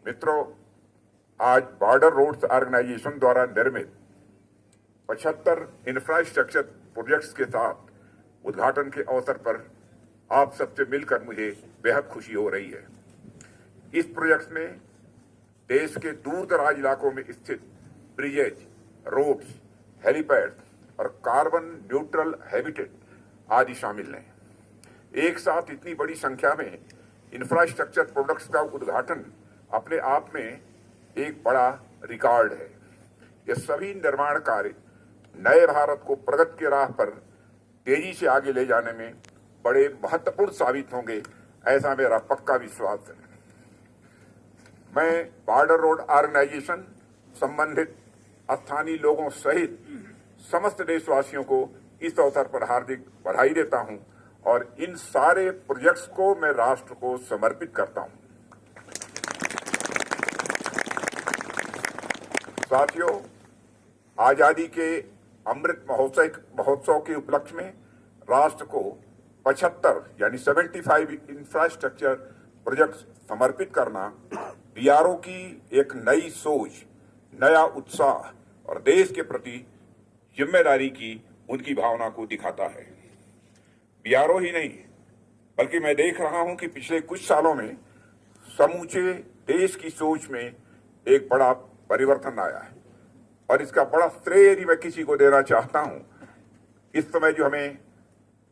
मित्रों, आज border roads organisation द्वारा निर्मित 75 इंफ्रास्ट्रक्चर प्रोजेक्ट्स के साथ उद्घाटन के अवसर पर आप सबसे मिलकर मुझे बेहद खुशी हो रही है। इस प्रोजेक्ट में देश के दूर दराज इलाकों में स्थित ब्रिजेज, रोड्स, हेलीपैड और कार्बन न्यूट्रल हैबिटेट आदि शामिल हैं। एक साथ इतनी बड़ी संख्या में इंफ्रास्ट्रक्चर प्रोजेक्ट्स का उद्घाटन अपने आप में एक बड़ा रिकॉर्ड है। ये सभी निर्माण कार्य नए भारत को प्रगति की राह पर तेजी से आगे ले जाने में बड़े महत्वपूर्ण साबित होंगे, ऐसा मेरा पक्का विश्वास है। मैं बॉर्डर रोड ऑर्गेनाइजेशन, संबंधित स्थानीय लोगों सहित समस्त देशवासियों को इस अवसर पर हार्दिक बधाई देता हूं और इन सारे प्रोजेक्ट्स को मैं राष्ट्र को समर्पित करता हूं। साथियों, आजादी के अमृत महोत्सव के उपलक्ष्य में राष्ट्र को 75 यानी 75 इंफ्रास्ट्रक्चर प्रोजेक्ट समर्पित करना बीआरओ की एक नई सोच, नया उत्साह और देश के प्रति जिम्मेदारी की उनकी भावना को दिखाता है। बीआरओ ही नहीं, बल्कि मैं देख रहा हूं कि पिछले कुछ सालों में समूचे देश की सोच में एक बड़ा परिवर्तन आया है और इसका बड़ा श्रेय यदि मैं किसी को देना चाहता हूं, इस समय जो हमें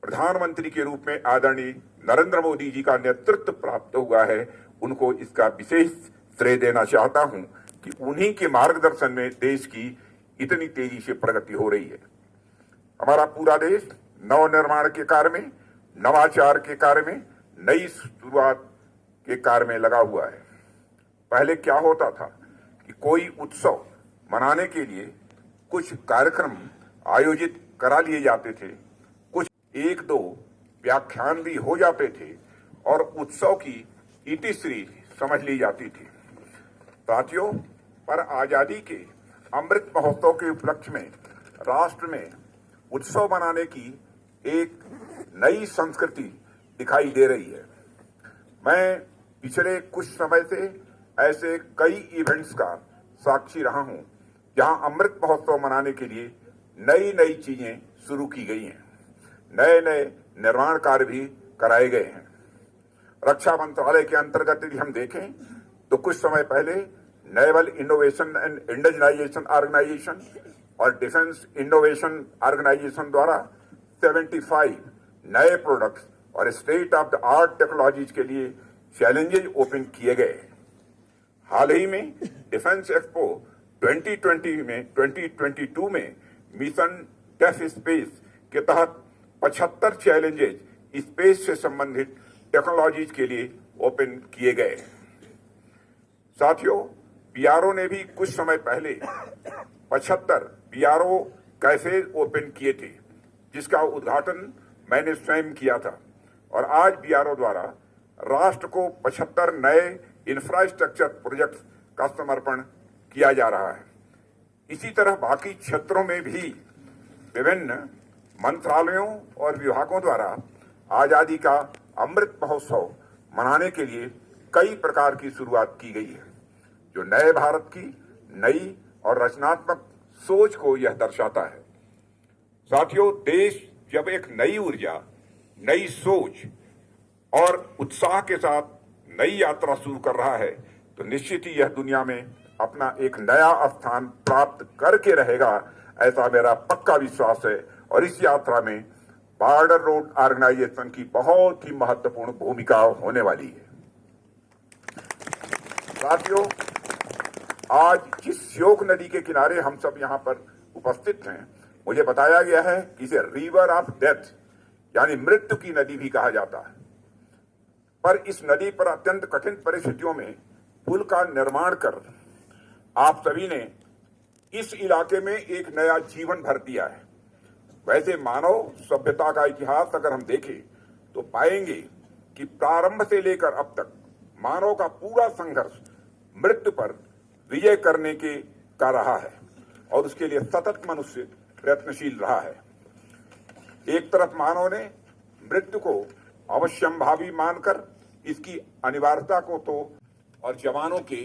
प्रधानमंत्री के रूप में आदरणीय नरेंद्र मोदी जी का नेतृत्व प्राप्त हुआ है, उनको इसका विशेष श्रेय देना चाहता हूं कि उन्हीं के मार्गदर्शन में देश की इतनी तेजी से प्रगति हो रही है। हमारा पूरा देश नवनिर्माण के कार्य में, नवाचार के कार्य में, नई शुरुआत के कार्य में लगा हुआ है। पहले क्या होता था कि कोई उत्सव मनाने के लिए कुछ कार्यक्रम आयोजित करा लिए जाते थे, कुछ एक दो व्याख्यान भी हो जाते थे और उत्सव की इतिश्री समझ ली जाती थी। साथियों, पर आजादी के अमृत महोत्सव के उपलक्ष्य में राष्ट्र में उत्सव मनाने की एक नई संस्कृति दिखाई दे रही है। मैं पिछले कुछ समय से ऐसे कई इवेंट्स का साक्षी रहा हूं जहां अमृत महोत्सव मनाने के लिए नई नई चीजें शुरू की गई हैं, नए नए निर्माण कार्य भी कराए गए हैं। रक्षा मंत्रालय के अंतर्गत यदि हम देखें तो कुछ समय पहले naval innovation and industrialisation organisation और डिफेंस इनोवेशन ऑर्गेनाइजेशन द्वारा 75 नए प्रोडक्ट्स और state of the art technologies के लिए चैलेंजेज ओपन किए गए। हाल ही में डिफेंस एक्सपो 2022 में मिशन डेफ स्पेस के तहत 75 चैलेंजेज स्पेस से संबंधित टेक्नोलॉजीज के लिए ओपन किए गए। साथियों, बीआरओ ने भी कुछ समय पहले 75 बीआरओ कैफे ओपन किए थे, जिसका उद्घाटन मैंने स्वयं किया था और आज बीआरओ द्वारा राष्ट्र को 75 नए इंफ्रास्ट्रक्चर प्रोजेक्ट का समर्पण किया जा रहा है। इसी तरह बाकी क्षेत्रों में भी विभिन्न मंत्रालयों और विभागों द्वारा आजादी का अमृत महोत्सव मनाने के लिए कई प्रकार की शुरुआत की गई है, जो नए भारत की नई और रचनात्मक सोच को यह दर्शाता है। साथियों, देश जब एक नई ऊर्जा, नई सोच और उत्साह के साथ नई यात्रा शुरू कर रहा है तो निश्चित ही यह दुनिया में अपना एक नया स्थान प्राप्त करके रहेगा, ऐसा मेरा पक्का विश्वास है। और इस यात्रा में बॉर्डर रोड ऑर्गेनाइजेशन की बहुत ही महत्वपूर्ण भूमिका होने वाली है। साथियों, आज जिस श्योक नदी के किनारे हम सब यहाँ पर उपस्थित हैं, मुझे बताया गया है कि इसे रिवर ऑफ डेथ यानी मृत्यु की नदी भी कहा जाता है। पर इस नदी पर अत्यंत कठिन परिस्थितियों में पुल का निर्माण कर आप सभी ने इस इलाके में एक नया जीवन भर दिया है। वैसे मानव सभ्यता का इतिहास अगर हम देखें तो पाएंगे कि प्रारंभ से लेकर अब तक मानव का पूरा संघर्ष मृत्यु पर विजय करने के का रहा है और उसके लिए सतत मनुष्य प्रयत्नशील रहा है। एक तरफ मानव ने मृत्यु को अवश्यंभावी मानकर इसकी अनिवार्यता को तो और जवानों के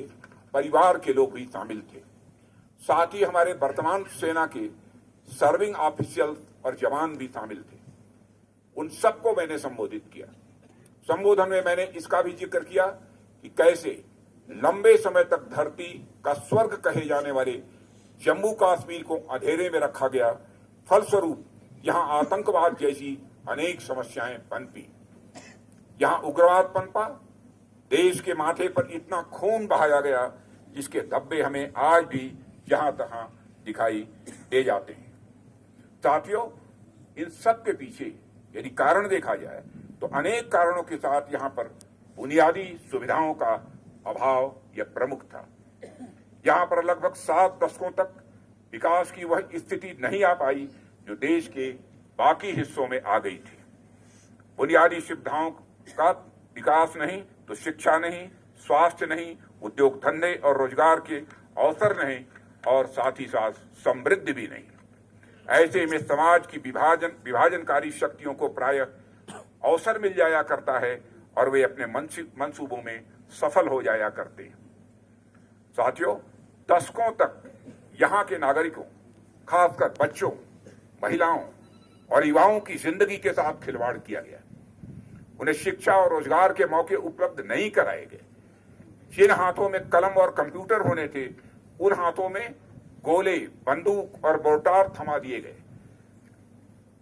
परिवार के लोग भी शामिल थे। साथ ही हमारे वर्तमान सेना के सर्विंग ऑफिशियल और जवान भी शामिल थे। उन सबको मैंने संबोधित किया। संबोधन में मैंने इसका भी जिक्र किया कि कैसे लंबे समय तक धरती का स्वर्ग कहे जाने वाले जम्मू कश्मीर को अंधेरे में रखा गया, फलस्वरूप यहां आतंकवाद जैसी अनेक समस्याएं पनपी, यहां उग्रवाद पनपा, देश के माथे पर इतना खून बहाया गया जिसके धब्बे हमें आज भी जहां तहां दिखाई दे जाते हैं। साथियों, इन सब के पीछे यदि कारण देखा जाए तो अनेक कारणों के साथ यहां पर बुनियादी सुविधाओं का अभाव यह प्रमुख था। यहां पर लगभग 7 दशकों तक विकास की वह स्थिति नहीं आ पाई जो देश के बाकी हिस्सों में आ गई थी। बुनियादी सुविधाओं का विकास नहीं तो शिक्षा नहीं, स्वास्थ्य नहीं, उद्योग धंधे और रोजगार के अवसर नहीं, और साथ ही साथ समृद्धि भी नहीं। ऐसे में समाज की विभाजनकारी शक्तियों को प्रायः अवसर मिल जाया करता है और वे अपने मंसूबों में सफल हो जाया करते हैं। साथियों, दशकों तक यहाँ के नागरिकों, खासकर बच्चों, महिलाओं और युवाओं की जिंदगी के साथ खिलवाड़ किया गया। उन्हें शिक्षा और रोजगार के मौके उपलब्ध नहीं कराए गए। जिन हाथों में कलम और कंप्यूटर होने थे, उन हाथों में गोले, बंदूक और मोर्टार थमा दिए गए।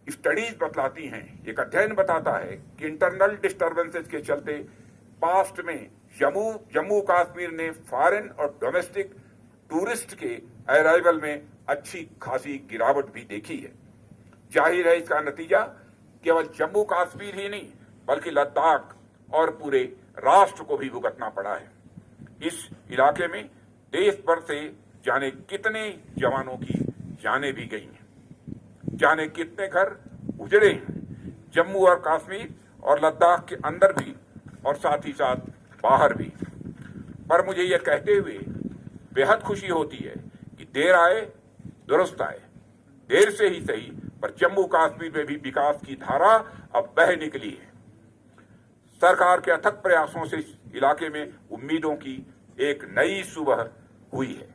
स्टडीज बतलाती हैं, एक अध्ययन बताता है कि इंटरनल डिस्टर्बेंसेस के चलते पास्ट में जम्मू कश्मीर ने फॉरेन और डोमेस्टिक टूरिस्ट के अराइवल में अच्छी खासी गिरावट भी देखी है। जाहिर है इसका नतीजा केवल जम्मू कश्मीर ही नहीं बल्कि लद्दाख और पूरे राष्ट्र को भी भुगतना पड़ा है। इस इलाके में देश भर से जाने कितने जवानों की जानें भी गई हैं, जाने कितने घर उजड़े हैं, जम्मू और कश्मीर और लद्दाख के अंदर भी और साथ ही साथ बाहर भी। पर मुझे यह कहते हुए बेहद खुशी होती है कि देर आए दुरुस्त आए, देर से ही सही पर जम्मू कश्मीर में भी विकास की धारा अब बह निकली है। सरकार के अथक प्रयासों से इस इलाके में उम्मीदों की एक नई सुबह हुई है।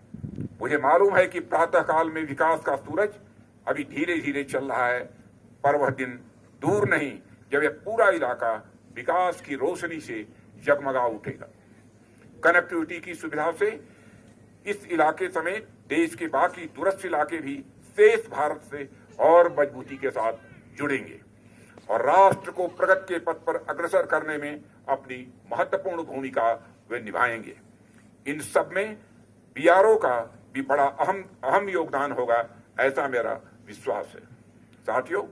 मुझे मालूम है कि प्रातःकाल में विकास का सूरज अभी धीरे धीरे चल रहा है, पर वह दिन दूर नहीं जब यह पूरा इलाका विकास की रोशनी से जगमगा उठेगा। कनेक्टिविटी की सुविधा से इस इलाके समेत देश के बाकी दूरस्थ इलाके भी शेष भारत से और मजबूती के साथ जुड़ेंगे और राष्ट्र को प्रगति के पथ पर अग्रसर करने में अपनी महत्वपूर्ण भूमिका वे निभाएंगे। इन सब में बीआरओ का भी बड़ा अहम योगदान होगा, ऐसा मेरा विश्वास है। साथियों,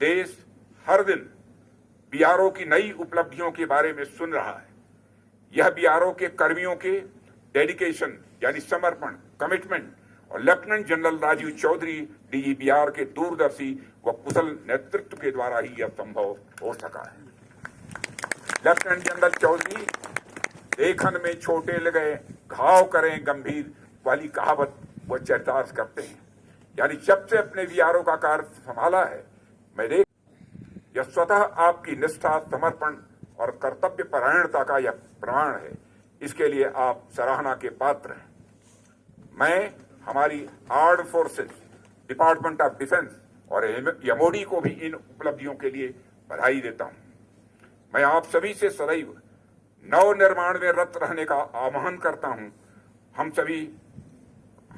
देश हर दिन बीआरओ की नई उपलब्धियों के बारे में सुन रहा है। यह बीआरओ के कर्मियों के डेडिकेशन यानी समर्पण, कमिटमेंट और लेफ्टिनेंट जनरल राजीव चौधरी डीजीपीआर के दूरदर्शी व कुशल नेतृत्व के द्वारा ही यह संभव हो सका है। लेफ्टिनेंट जनरल चौधरी देखन में छोटे लगे घाव करें गंभीर वाली कहावत वो चरितार्थ करते हैं। यानी जब से अपने बीआरओ का कार्य संभाला है, मैं देख यह स्वतः आपकी निष्ठा, समर्पण और कर्तव्य परायणता का यह प्रमाण है। इसके लिए आप सराहना के पात्र हैं। मैं हमारी armed forces, department of defence और एमओडी को भी इन उपलब्धियों के लिए बधाई देता हूं। मैं आप सभी से सदैव नव निर्माण में रत रहने का आह्वान करता हूं। हम सभी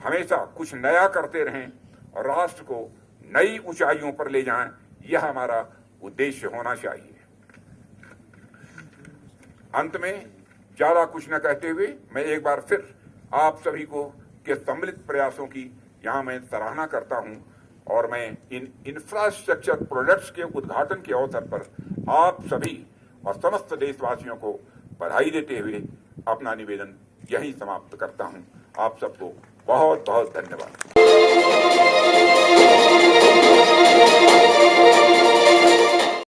हमेशा कुछ नया करते रहें और राष्ट्र को नई ऊंचाइयों पर ले जाएं, यह हमारा उद्देश्य होना चाहिए। अंत में ज्यादा कुछ न कहते हुए मैं एक बार फिर आप सभी को के सम्मिलित प्रयासों की यहां मैं सराहना करता हूं और मैं इन इंफ्रास्ट्रक्चर प्रोजेक्ट्स के उद्घाटन के अवसर पर आप सभी और समस्त देशवासियों को बधाई देते हुए अपना निवेदन यहीं समाप्त करता हूं। आप सबको बहुत बहुत धन्यवाद।